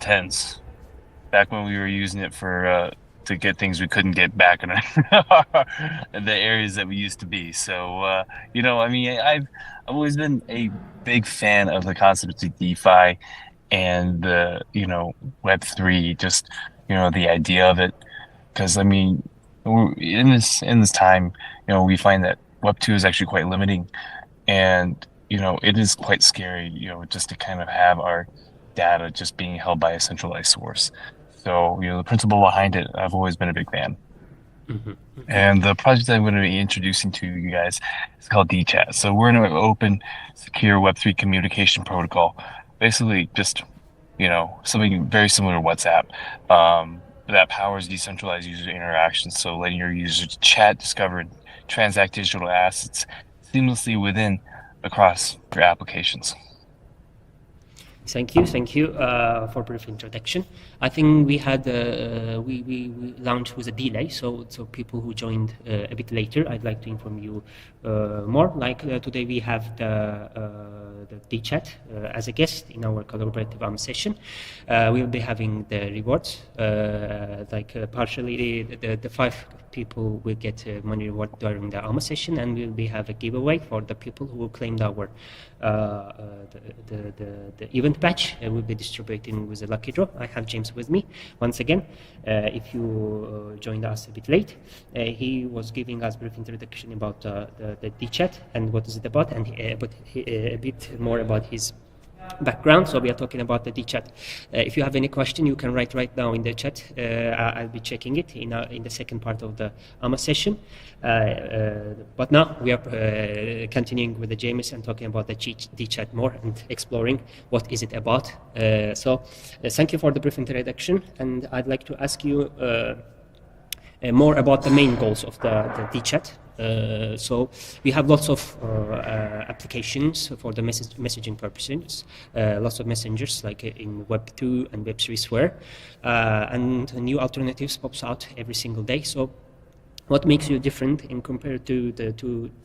10s, back when we were using it for to get things we couldn't get back in the areas that we used to be. So I mean, I've always been a big fan of the concept of DeFi and the Web3, just the idea of it. Because I mean, in this time, we find that Web2 is actually quite limiting, and it is quite scary, just to kind of have our data just being held by a centralized source. So, the principle behind it, I've always been a big fan. Mhm, mhm. And the project that I'm going to be introducing to you guys is called Dechat. So we're in an open, secure Web3 communication protocol. Basically, just something very similar to WhatsApp, that powers decentralized user interactions. So letting your users chat, discover, and transact digital assets seamlessly within across your applications. Thank you for brief introduction. I think we had we launched with a delay, so people who joined a bit later, I'd like to inform you more. Like today, we have the Dechat as a guest in our collaborative session. We will be having the rewards, partially the five people will get money reward during the AMA session, and we'll be have a giveaway for the people who claimed our the event batch. Will be distributing with a lucky draw. I have James with me once again. If you joined us a bit late, he was giving us brief introduction about the DChat and what is it about, and a bit more about his background. So we are talking about the Dechat. If you have any question, you can write right now in the chat. I'll be checking it in the second part of the AMA session. But now we are continuing with the James and talking about the Dechat more and exploring what is it about. Thank you for the brief introduction, and I'd like to ask you more about the main goals of the DChat. So we have lots of applications for the messaging purposes, lots of messengers like in Web2 and Web3 sphere, and new alternatives pops out every single day. So what makes you different in compared to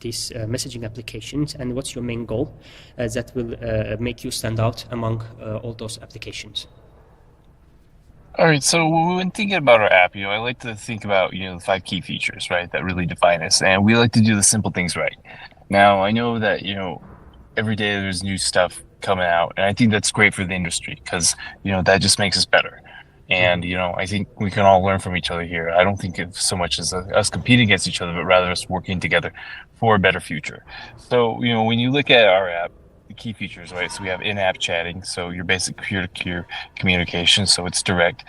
these messaging applications, and what's your main goal that will make you stand out among all those applications? All right, so when thinking about our app, I like to think about, the five key features, right, that really define us. And we like to do the simple things right. Now, I know that, every day there's new stuff coming out, and I think that's great for the industry because, that just makes us better. And, Mhm. I think we can all learn from each other here. I don't think it's so much as us competing against each other, but rather us working together for a better future. So, when you look at our app, the key features, right? So we have in-app chatting, so your basic peer-to-peer communication, so it's direct,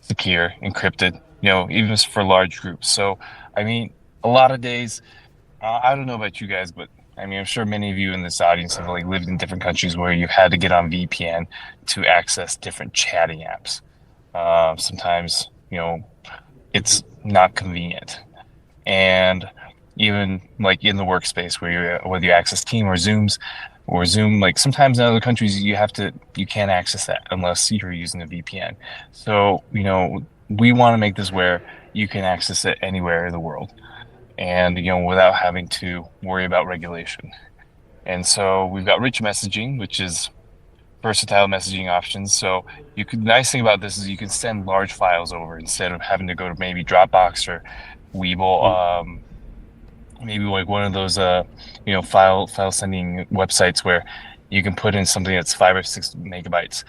secure, encrypted, even for large groups. So, I mean, a lot of days, I don't know about you guys, but I mean, I'm sure many of you in this audience have like lived in different countries where you've had to get on VPN to access different chatting apps. Sometimes, it's not convenient. And even like in the workspace where whether you access Team or Zoom, like sometimes in other countries you can't access that unless you're using a VPN. So, we want to make this where you can access it anywhere in the world and without having to worry about regulation. And so we've got rich messaging, which is versatile messaging options. So nice thing about this is you can send large files over instead of having to go to maybe Dropbox or Weeble, Mm. maybe like one of those file sending websites where you can put in something that's 5 or 6 megabytes.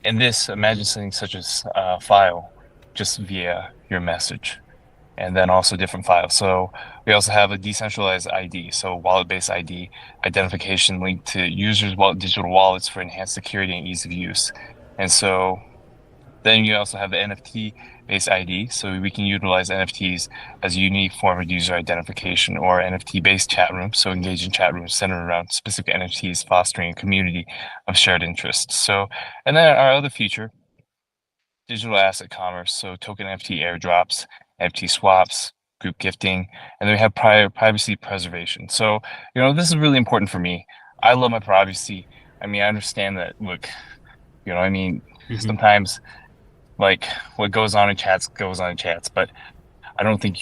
And this, imagine sending such a file just via your message, and then also different files. So we also have a decentralized ID, so wallet-based ID identification linked to users' digital wallets for enhanced security and ease of use. And so then you also have the NFT-based ID, so we can utilize NFTs as a unique form of user identification, or NFT-based chat rooms, so engage in chat rooms centered around specific NFTs, fostering a community of shared interests. So, and then our other feature, digital asset commerce, so token NFT airdrops, NFT swaps, group gifting, and then we have privacy preservation. So, this is really important for me. I love my privacy. I mean, I understand that, look, I mean, Mhm. sometimes like what goes on in chats goes on in chats, but I don't think,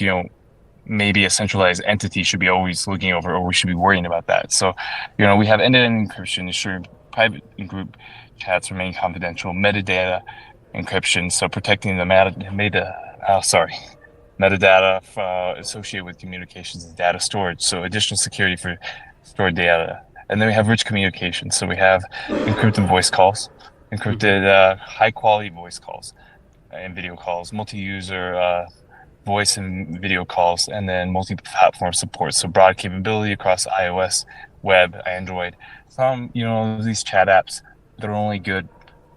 maybe a centralized entity should be always looking over, or we should be worrying about that. So, we have end-to-end encryption, ensuring private and group chats remain confidential, metadata encryption, so protecting the metadata associated with communications and data storage. So additional security for stored data. And then we have rich communication. So we have encrypted voice calls, encrypted high quality voice calls and video calls, multi-user voice and video calls, and then multi-platform support. So broad capability across iOS, web, Android. Some, these chat apps, they're only good,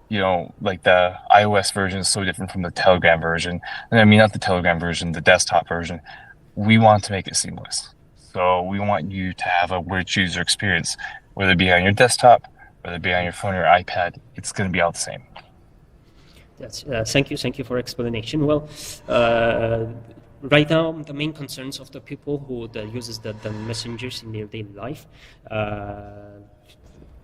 like the iOS version is so different from the Telegram version. And I mean, not the Telegram version, the desktop version. We want to make it seamless. So we want you to have a rich user experience, whether it be on your desktop, whether it be on your phone or iPad, it's going to be all the same. That's, thank you for explanation. Well, right now the main concerns of the people who uses the messengers in their daily life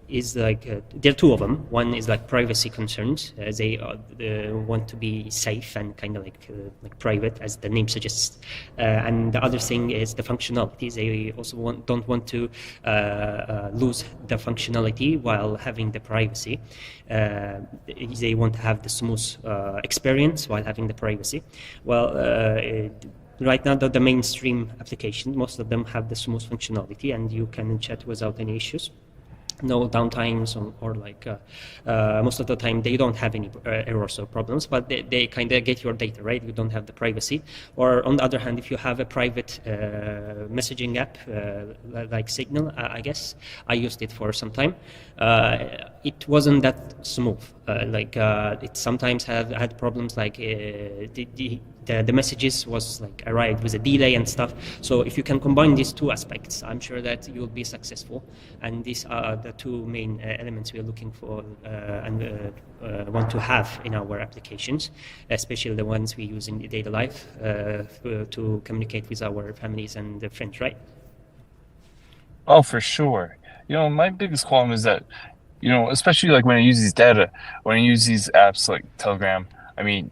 is like there are two of them. One is like privacy concerns. They want to be safe and kind of like private, as the name suggests. And the other thing is the functionality. They also don't want to lose the functionality while having the privacy. They want to have the smooth experience while having the privacy. Well, right now, the mainstream application, most of them have the smooth functionality, and you can chat without any issues. No downtimes or like most of the time they don't have any errors or problems, but they kind of get your data, right? You don't have the privacy. Or on the other hand, if you have a private messaging app like Signal, I guess I used it for some time, it wasn't that smooth. It sometimes had problems like the messages was like arrived with a delay and stuff. So if you can combine these two aspects, I'm sure that you'll be successful. And these are the two main elements we are looking for and want to have in our applications, especially the ones we use in daily life to communicate with our families and friends, right? Oh, for sure. My biggest qualm is that, especially like when I use when I use these apps like Telegram, I mean,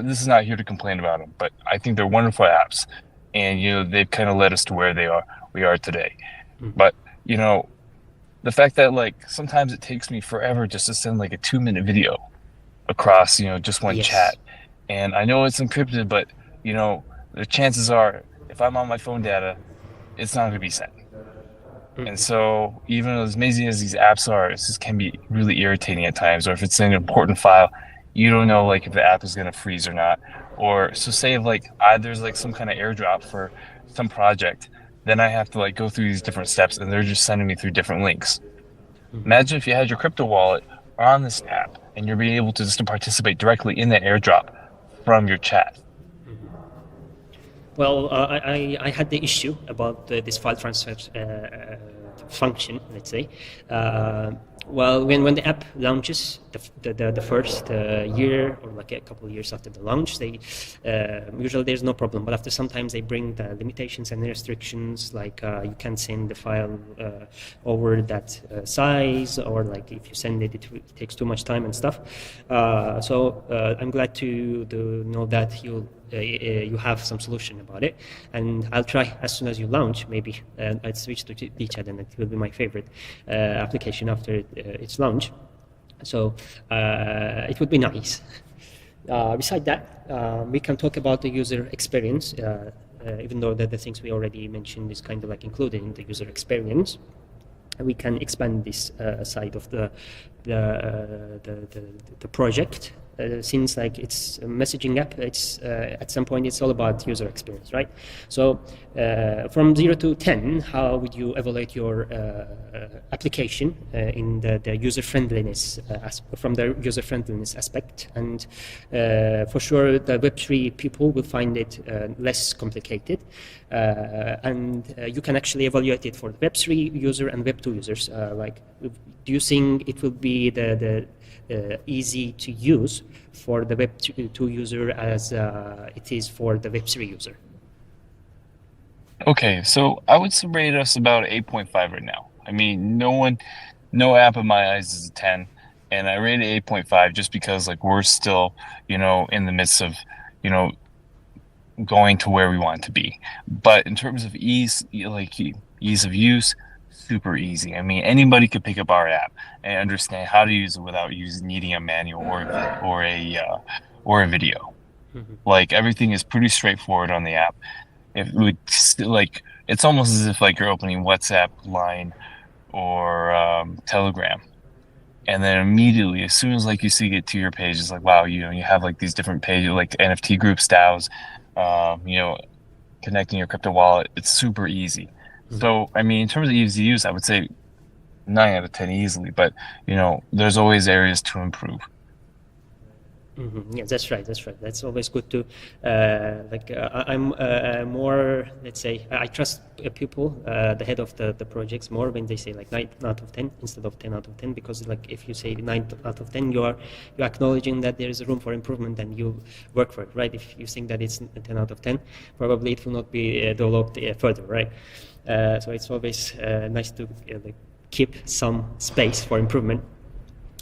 this is not here to complain about them, but I think they're wonderful apps, and they've kind of led us to where we are today. But the fact that like sometimes it takes me forever just to send like a 2-minute video across just one Yes. chat, and I know it's encrypted, but the chances are if I'm on my phone data, it's not going to be sent. And so even as amazing as these apps are, it just can be really irritating at times. Or if it's an important file, you don't know like if the app is going to freeze or not. Or so say if like there's like some kind of airdrop for some project, then I have to like go through these different steps, and they're just sending me through different links. Imagine if you had your crypto wallet on this app and you're being able to just participate directly in the airdrop from your chat. Well, I had the issue about this file transfer function, let's say. Well, when the app launches, the first year or like a couple of years after the launch, they usually there's no problem. But after sometimes they bring the limitations and restrictions, like you can't send the file over that size, or like if you send it, it takes too much time and stuff. So I'm glad to know that you have some solution about it, and I'll try as soon as you launch. Maybe I'll switch to Dechat, and it will be my favorite application after its launch. So it would be nice. Beside that, we can talk about the user experience, even though the things we already mentioned is kind of like included in the user experience. We can expand this side of the project. Since like it's a messaging app, it's at some point it's all about user experience, right? So from 0 to 10, how would you evaluate your application in the user friendliness from the user friendliness aspect? And for sure, the Web3 people will find it less complicated, and you can actually evaluate it for the Web3 user and Web2 users. Do you think it will be the easy to use for the Web2 user as it is for the Web3 user? Okay, so I would rate us about 8.5 right now. I mean, no app in my eyes is a 10, and I rated 8.5 just because like we're still, in the midst of, going to where we want to be. But in terms of ease of use, super easy. I mean, anybody could pick up our app and understand how to use it without needing a manual or a video. Mhm. Like everything is pretty straightforward on the app. If we like, it's almost as if like you're opening WhatsApp, Line, or Telegram, and then immediately, as soon as like you see it to your page, it's like, wow, you have like these different pages, like NFT groups, DAOs, you know, connecting your crypto wallet. It's super easy. Mhm. So, I mean, in terms of easy use, I would say 9 out of 10 easily, but there's always areas to improve. Yeah, that's right. That's right. That's always good to I'm more, let's say, I trust people, the head of the projects more when they say like 9 out of 10 instead of 10 out of 10, because like if you say 9 out of 10, you're acknowledging that there is room for improvement and you work for it, right? If you think that it's 10 out of 10, probably it will not be developed further, right? So it's always nice to like keep some space for improvement.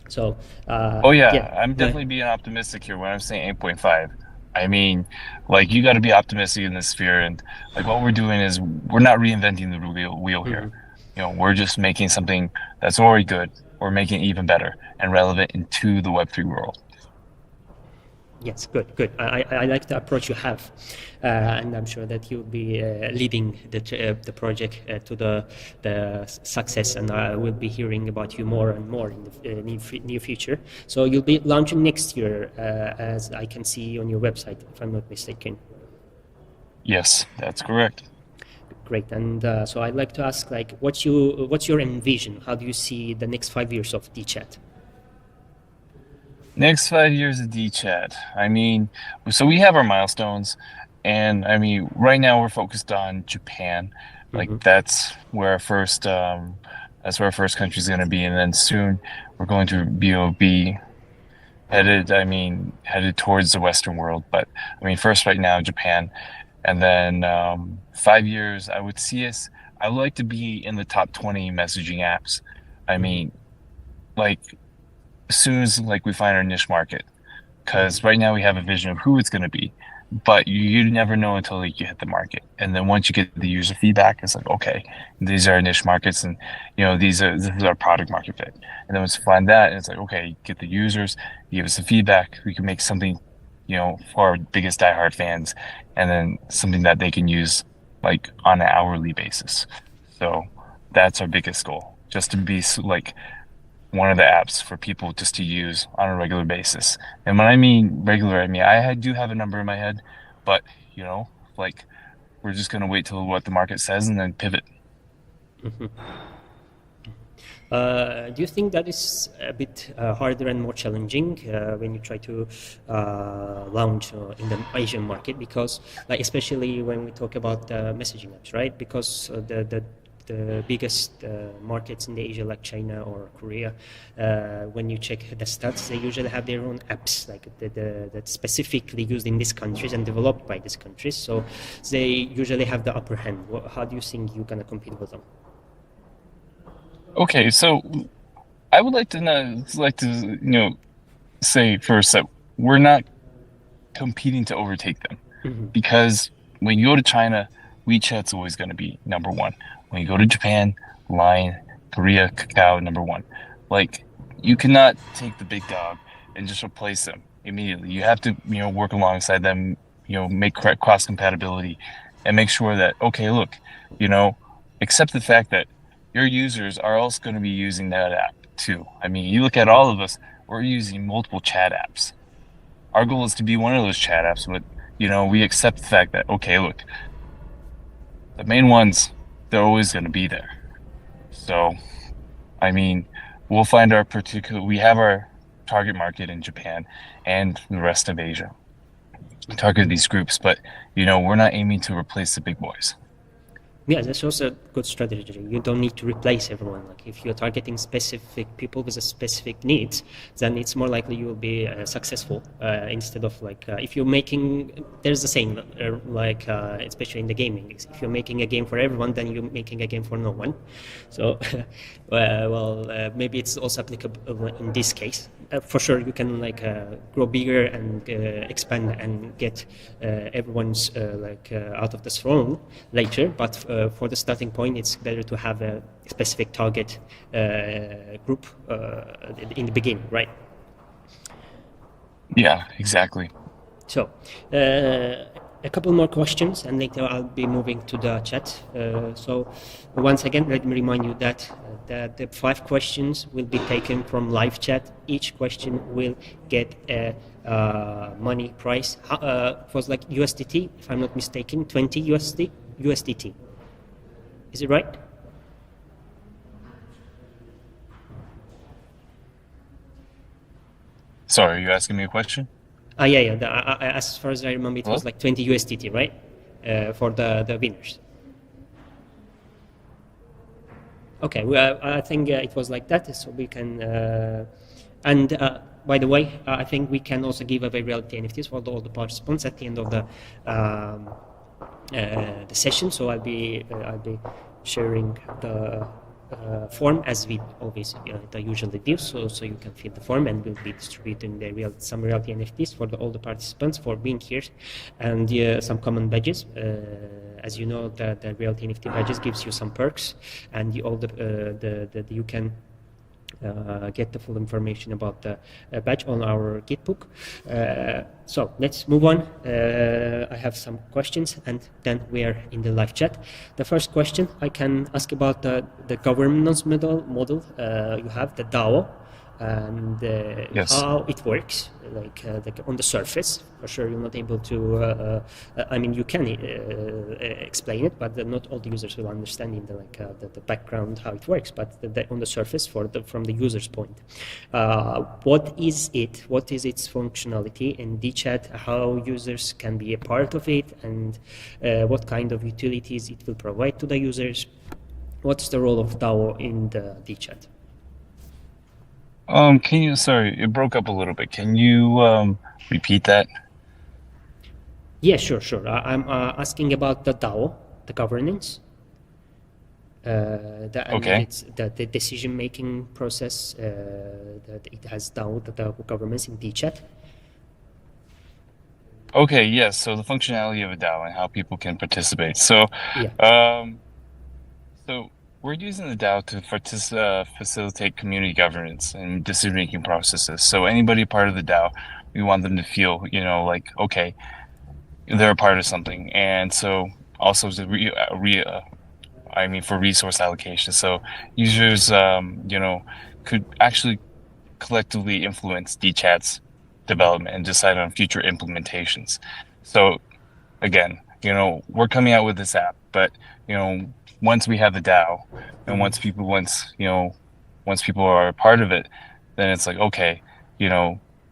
So Oh yeah. yeah, I'm definitely being optimistic here when I'm saying 8.5. I mean, like you got to be optimistic in this sphere, and like what we're doing is we're not reinventing the wheel here. Mhm. We're just making something that's already good, or making it even better and relevant into the Web3 world. Yes, good, good. I like the approach you have, and I'm sure that you'll be leading the project to the success, and I will be hearing about you more and more in the near future. So you'll be launching next year, as I can see on your website, if I'm not mistaken. Yes, that's correct. Great. And so I'd like to ask, like, what's your envision? How do you see the next 5 years of Dechat? Next 5 years of Dechat. I mean, so we have our milestones, and I mean, right now we're focused on Japan. Like Mm-hmm. that's where our first country is going to be, and then soon we're going to be headed. I mean, headed towards the Western world. But I mean, first right now Japan, and then 5 years I would see us. I would like to be in the top 20 messaging apps. I Mm-hmm. mean, like as soon as like we find our niche market, Mm-hmm. because right now we have a vision of who it's going to be, but you never know until like you hit the market, and then once you get the user feedback, it's like, okay, these are our niche markets, and this is our product market fit. And then once you find that, it's like, okay, get the users, give us the feedback, we can make something for our biggest diehard fans, and then something that they can use like on an hourly basis. So that's our biggest goal, just to be like one of the apps for people just to use on a regular basis. And when I mean regular, I mean I do have a number in my head, but you know, like we're just gonna wait till what the market says and then pivot. Do you think that is a bit harder and more challenging when you try to launch in the Asian market? Because, like, especially when we talk about messaging apps, right? Because the biggest markets in Asia, like China or Korea, when you check the stats, they usually have their own apps, like that's specifically used in these countries and developed by these countries. So they usually have the upper hand. How do you think you're gonna compete with them? Okay, so I would like to say first that we're not competing to overtake them, Mm-hmm. because when you go to China, WeChat's always going to be number one. When you go to Japan, Line, Korea, Kakao, number one. Like you cannot take the big dog and just replace them immediately. You have to, work alongside them, make cross compatibility and make sure that, okay, look, you know, accept the fact that your users are also going to be using that app too. I mean, you look at all of us, we're using multiple chat apps. Our goal is to be one of those chat apps, but we accept the fact that, okay, look, the main ones, they're always going to be there. So, I mean, we have our target market in Japan and the rest of Asia. Target these groups, but we're not aiming to replace the big boys. Yeah, that's also a good strategy. You don't need to replace everyone. Like if you're targeting specific people with a specific needs, then it's more likely you will be successful instead of like if you're making. There's the saying, especially in the gaming, if you're making a game for everyone, then you're making a game for no one. So, maybe it's also applicable in this case. for sure you can like grow bigger and expand and get everyone's out of the throne later, but for the starting point it's better to have a specific target group in the beginning, right? Yeah, exactly. So a couple more questions and later I'll be moving to the chat. So once again, let me remind you that the 5 questions will be taken from live chat. Each question will get a money price. It was like USDT, if I'm not mistaken, 20 USDT. Is it right? Sorry, are you asking me a question? Yeah. As far as I remember, it Hello? was like 20 USDT, right? For the winners. Okay, well, I think it was like that, so we can. And by the way, I think we can also give away reality NFTs for all the participants at the end of the session. So I'll be sharing the form as we always usually do. So you can fill the form, and we'll be distributing some reality NFTs for all the participants for being here, and some common badges. As you know, the reality NFT badges gives you some perks, and you can get the full information about the badge on our Gitbook. So let's move on. I have some questions, and then we are in the live chat. The first question I can ask about the governance model. You have the DAO, and Yes. how it works, like on the surface. For sure, you're not able to. I mean, you can explain it, but not all the users will understand in the background how it works. But on the surface, from the user's point, what is it? What is its functionality in Dechat? How users can be a part of it, and what kind of utilities it will provide to the users? What's the role of DAO in the Dechat? Sorry, it broke up a little bit. Can you repeat that? Yeah, sure. I'm asking about the DAO, the governance. Okay. It's the decision-making process that it has DAO, the governance in Dechat. Okay, yes. So the functionality of a DAO and how people can participate. So, Yeah. so we're using the DAO to facilitate community governance and decision-making processes. So anybody part of the DAO, we want them to feel, like, okay, they're a part of something. And so also for resource allocation. So users, could actually collectively influence Dechat's development and decide on future implementations. So again, we're coming out with this app, but once we have the DAO and once people are a part of it, then it's like, okay,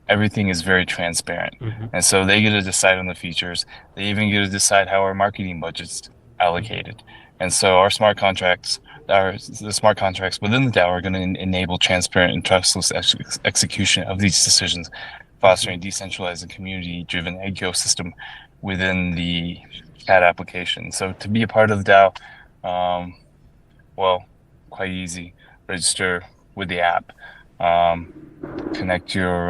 everything is very transparent. And so they get to decide on the features. They even get to decide how our marketing budget's allocated. And so the smart contracts within the DAO are going to enable transparent and trustless execution of these decisions, fostering decentralized and community-driven ecosystem within the chat application. So to be a part of the DAO, well, quite easy. Register with the app, connect your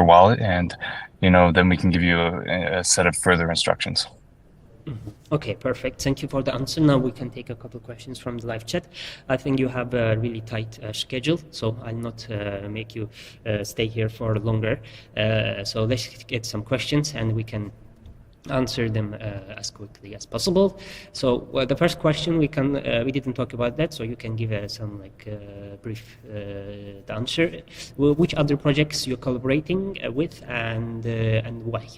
wallet, and then we can give you a set of further instructions. Okay, perfect. Thank you for the answer. Now we can take a couple questions from the live chat. I think you have a really tight schedule, so I'll not make you stay here for longer. So let's get some questions and we can answer them as quickly as possible. So the first question we didn't talk about that, so you can give some brief answer. Which other projects you're collaborating with, and why?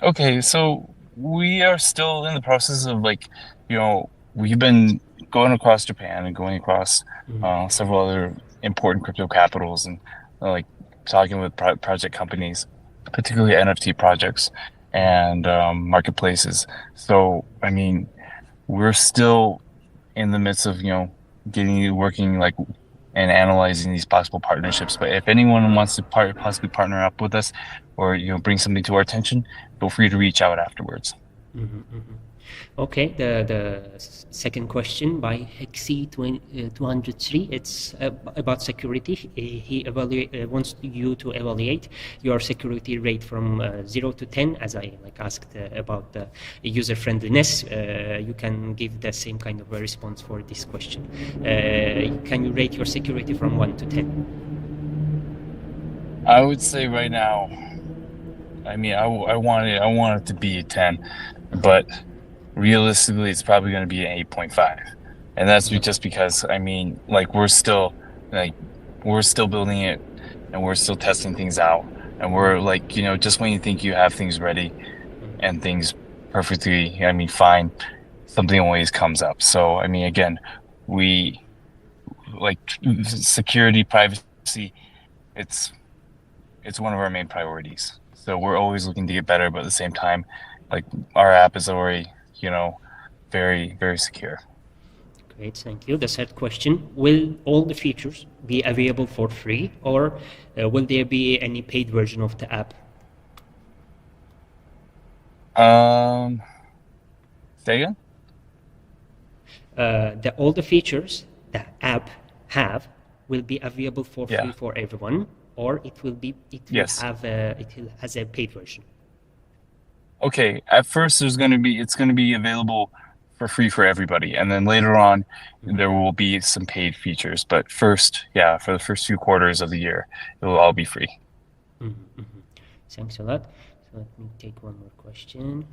Okay, so we are still in the process of we've been going across Japan and going across several other important crypto capitals and talking with project companies, particularly NFT projects and marketplaces. So, I mean, we're still in the midst of, working and analyzing these possible partnerships. But if anyone wants to possibly partner up with us or, bring something to our attention, feel free to reach out afterwards. Okay, the second question by Hexi 203. It's about security. He wants you to evaluate your security rate from 0 to 10, as I asked about the user friendliness. You can give the same kind of a response for this question. Can you rate your security from 1 to 10? I would say right now, I mean, I want it to be a 10, but realistically, it's probably going to be an 8.5. And that's just because, I mean, like like we're still building it and we're still testing things out. And we're like, just when you think you have things ready and things perfectly, I mean, fine, something always comes up. So, I mean, again, we like security, privacy, it's it's one of our main priorities. So we're always looking to get better, but at the same time, like our app is already, very, very secure. Great, thank you. The third question, will all the features be available for free, or will there be any paid version of the app? Say again? All the features the app have will be available for Yeah. free for everyone, or Yes. it has a paid version. Okay. At first, it's going to be available for free for everybody, and then later on, there will be some paid features. But first, yeah, for the first few quarters of the year, it will all be free. Thanks a lot. So let me take one more question.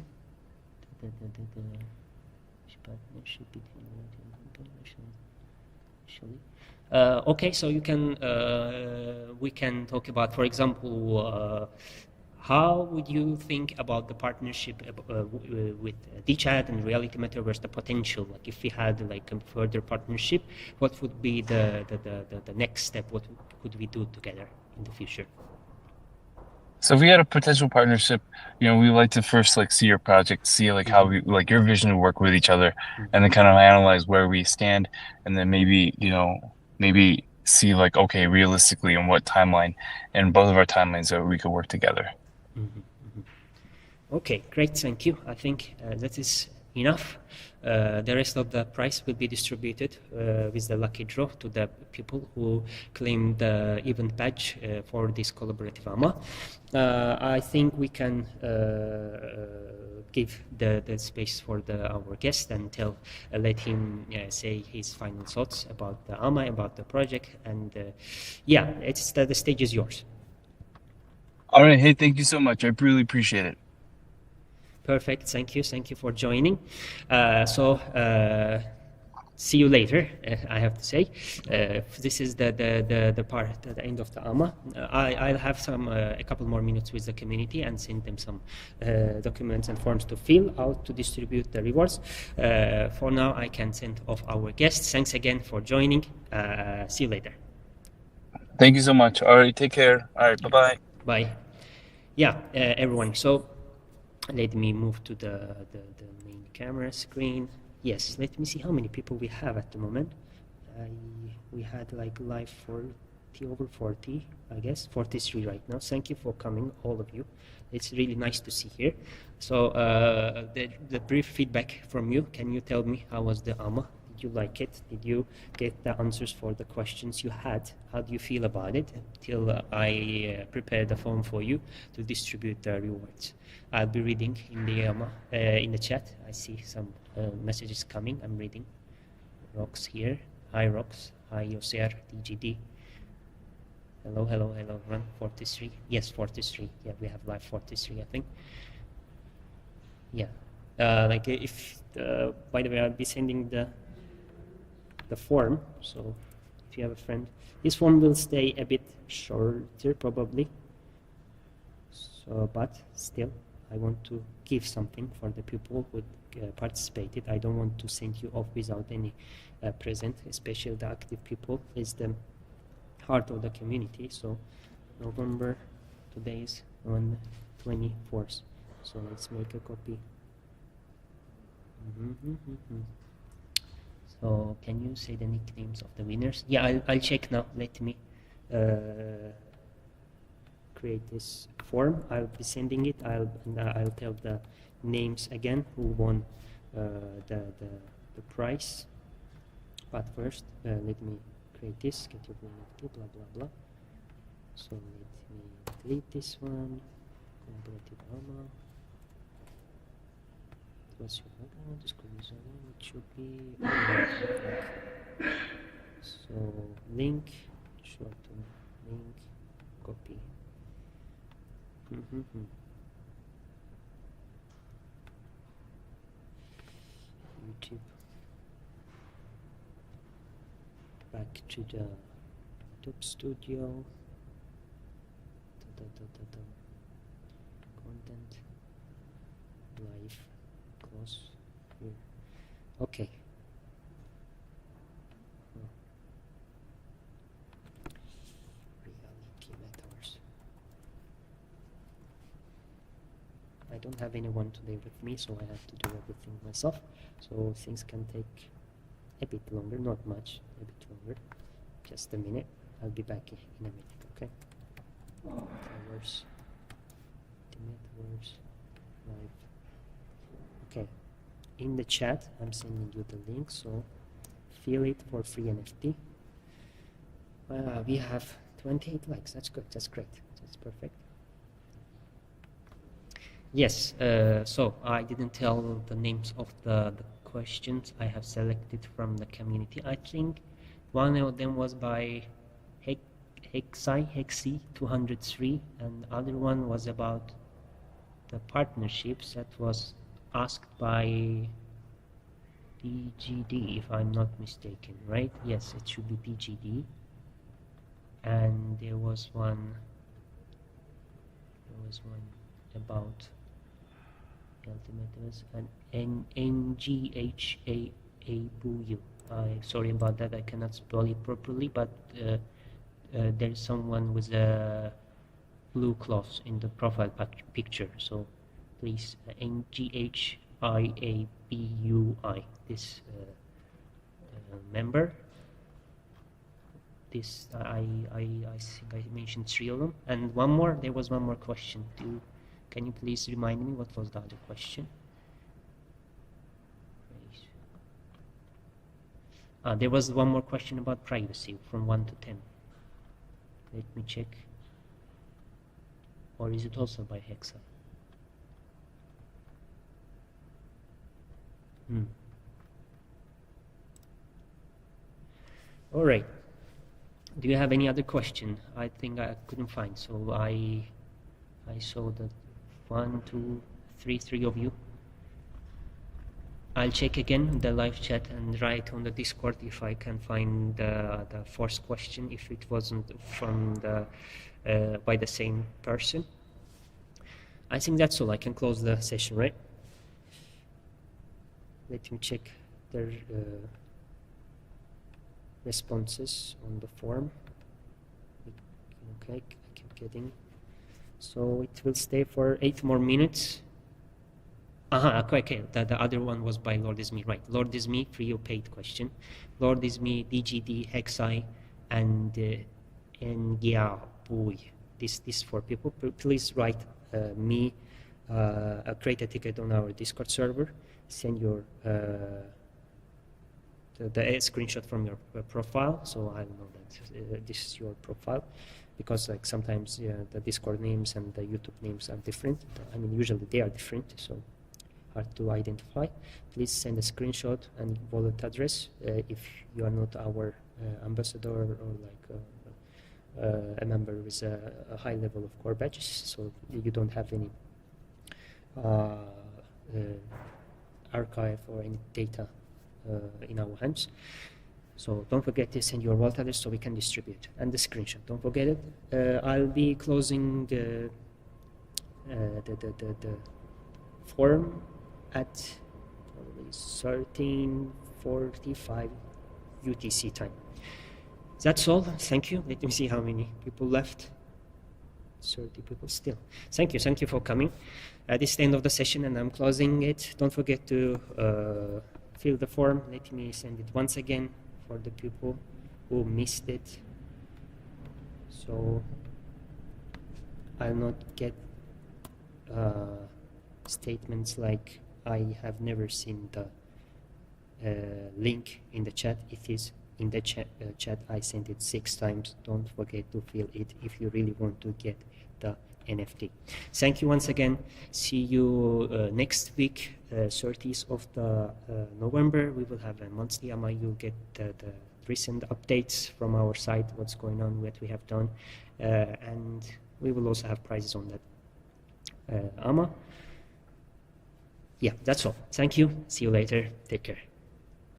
Partnership between okay, so we can talk about, for example, how would you think about the partnership with Dechat and Reality Metaverse, the potential, like if we had like a further partnership, what would be the next step? What could we do together in the future? So if we had a potential partnership, we like to first like see your project, see like how we like your vision to work with each other, and then kind of analyze where we stand, and then maybe see like, okay, realistically on what timeline and both of our timelines that we could work together. Okay, great, thank you. I think that is enough. The rest of the prize will be distributed with the lucky draw to the people who claim the event badge for this collaborative AMA. I think we can give the space for our guest and let him say his final thoughts about the AMA, about the project, and yeah, the stage is yours. All right, hey, thank you so much. I really appreciate it. Perfect. Thank you for joining. See you later. I have to say, this is the part at the end of the AMA. I'll have a couple more minutes with the community and send them some documents and forms to fill out to distribute the rewards. For now, I can send off our guests. Thanks again for joining. See you later. Thank you so much. All right, take care. All right, bye-bye. Bye. Yeah, everyone. So let me move to the main camera screen. Yes, let me see how many people we have at the moment. We had like live 40, over 40, I guess, 43 right now. Thank you for coming, all of you. It's really nice to see here. So the brief feedback from you, can you tell me how was the AMA? Did you like it? Did you get the answers for the questions you had? How do you feel about it? Until I prepare the form for you to distribute the rewards. I'll be reading in the chat. I see some messages coming. I'm reading. Rox here. Hi Rox. Hi Yoser DGD. Hello, run 43. Yes, 43. Yeah, we have live 43, I think. Yeah. By the way, I'll be sending the form. So if you have a friend, this form will stay a bit shorter probably. So, but still, I want to give something for the people who participated. I don't want to send you off without any present, especially the active people is the heart of the community. So November, today is on 24th. So let's make a copy. So can you say the nicknames of the winners? Yeah, I'll check now. Let me create this form. I'll be sending it. I'll tell the names again who won the price. But first, let me create this, get your NFT, blah blah blah. So let me delete this one. Collaborative armor. What's your background? Discord username. It should be link. So link, shorten link, copy. YouTube. Back to the top studio. Content. Live. Close. Here. Okay. Reality Metaverse. I don't have anyone today with me, so I have to do everything myself. So things can take a bit longer, not much, a bit longer. Just a minute. I'll be back in a minute, okay? Metaverse. The Metaverse. Live. Okay. In the chat, I'm sending you the link, so fill it for free NFT. We have 28 likes. That's good. That's great. That's perfect. Yes, so I didn't tell the names of the questions I have selected from the community. I think one of them was by Hexi 203, and the other one was about the partnerships that was asked by DGD, if I'm not mistaken, right? Yes, it should be DGD. And there was one about Metaverse and NGHAABU. Sorry about that, I cannot spell it properly, but there's someone with a blue cloth in the profile picture, so please, NGHIABUI, this member. This I think I mentioned 3 of them, and one more. There was one more question. Can you please remind me what was the other question? There was one more question about privacy from 1 to 10. Let me check. Or is it also by Hexa? All right. Do you have any other question? I think I couldn't find, so I saw that 1, 2, 3 of you. I'll check again the live chat and write on the Discord if I can find the first question, if it wasn't from by the same person. I think that's all. I can close the session, right? Let me check their responses on the form. Okay, I keep getting. So it will stay for 8 more minutes. Okay. The other one was by Lord is Me, right? Lord is Me, free or paid question. Lord is Me, DGD, Hexi, and Boy. This 4 people. Please write me, create a ticket on our Discord server. Send your the screenshot from your profile, so I'll know that this is your profile, because like sometimes the Discord names and the YouTube names are different. I mean, usually they are different, so hard to identify. Please send a screenshot and wallet address if you are not our ambassador or like a member with a high level of core badges, so you don't have any archive or any data in our hands. So don't forget to send your wallet address so we can distribute, and the screenshot, don't forget it. I'll be closing the forum at probably 13:45 UTC time. That's all. Thank you. Let me see how many people left. 30 people still. Thank you for coming. This is the end of the session and I'm closing it. Don't forget to fill the form. Let me send it once again for the people who missed it, so I'll not get statements like I have never seen the link in the chat. It is in the chat. I sent it 6 times. Don't forget to fill it if you really want to get the NFT. Thank you once again. See you next week, 30th of the November. We will have a monthly AMA. You'll get the recent updates from our site, what's going on, what we have done, and we will also have prizes on that AMA. Yeah, that's all. Thank you. See you later. Take care.